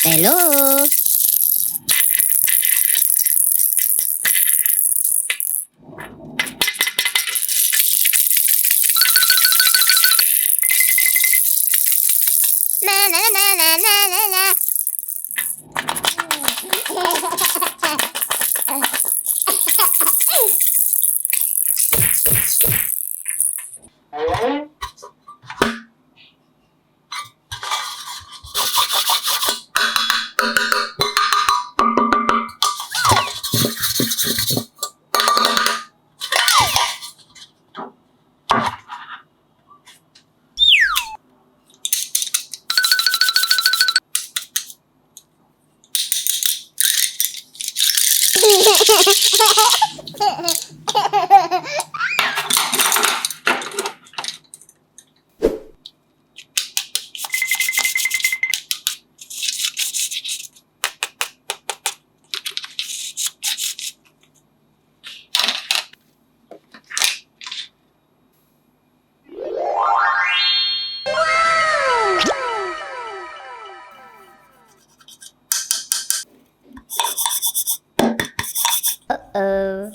Hello? Na na na na na na na. Uh-oh.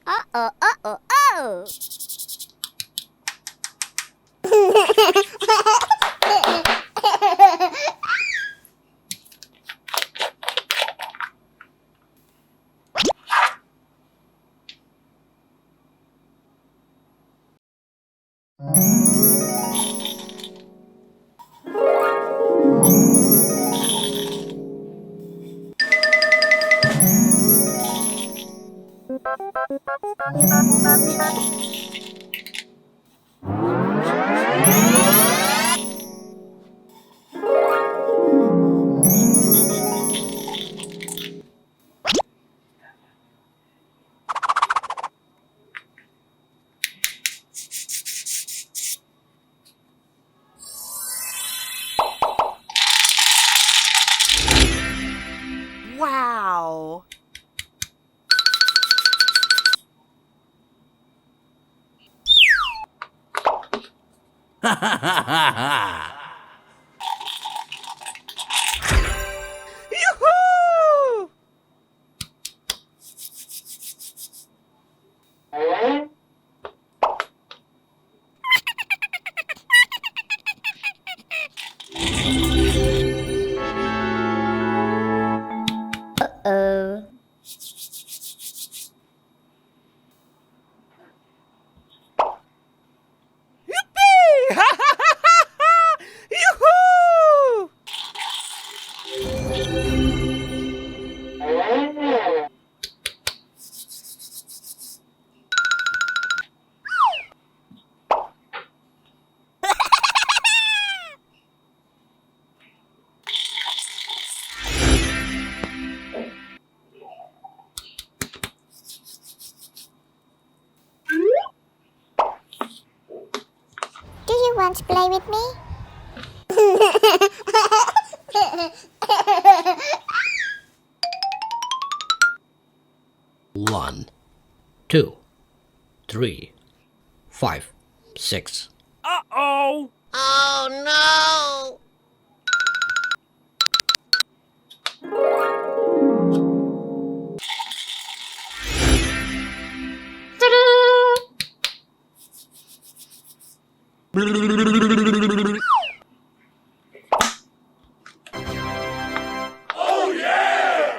Uh-oh, uh-oh, oh! Wow! Ha ha ha ha ha! Yoo-hoo! Uh-oh. Yippee! Ha ha ha ha ha! Yoo-hoo! Do you want to play with me? One, two, three, 5, 6. Uh-oh! Oh no!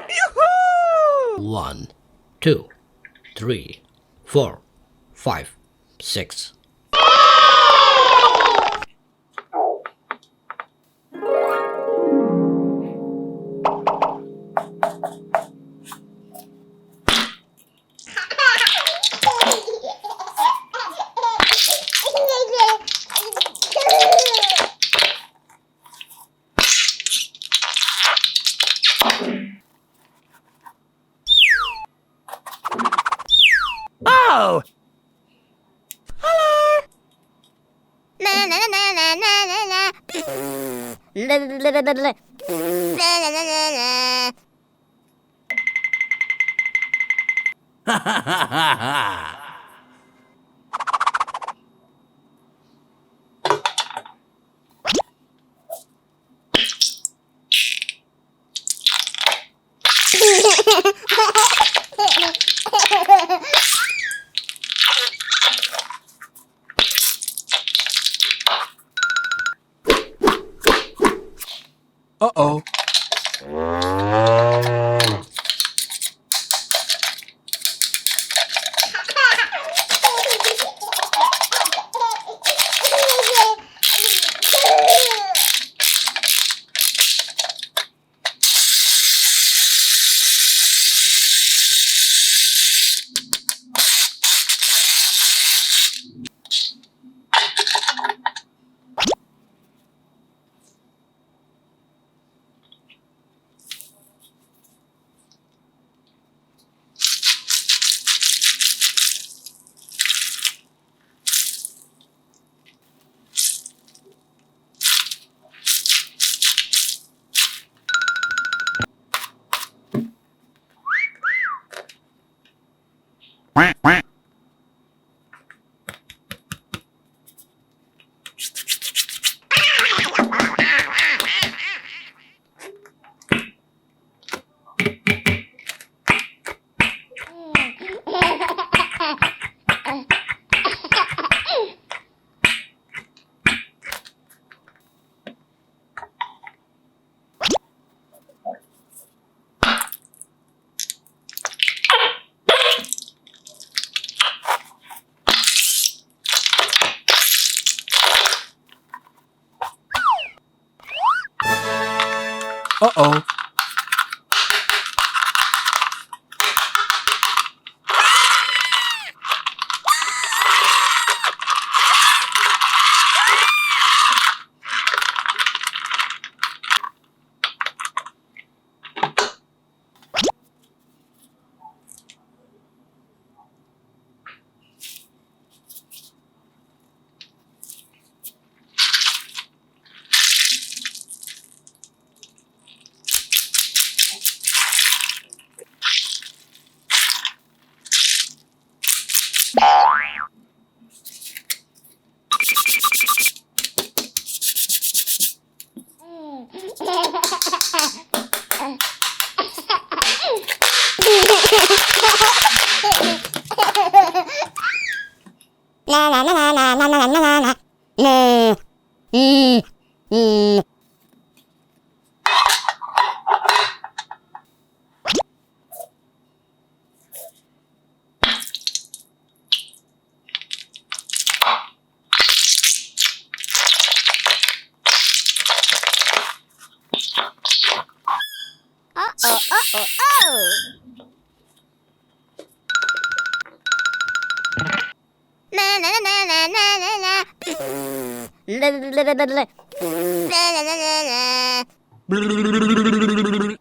Yoo-hoo! 1, 2, 3, 4, 5, 6. Hello! Na na na na na na na na. La la la la la la. La la la la la. Ha ha ha ha ha! Uh-oh. Quack, quack. Uh-oh. La la la la la la la la la la. No. Mm. Mm. Uh-oh, uh-oh, oh! Na na na na na na na. La la la la la. La la la la la.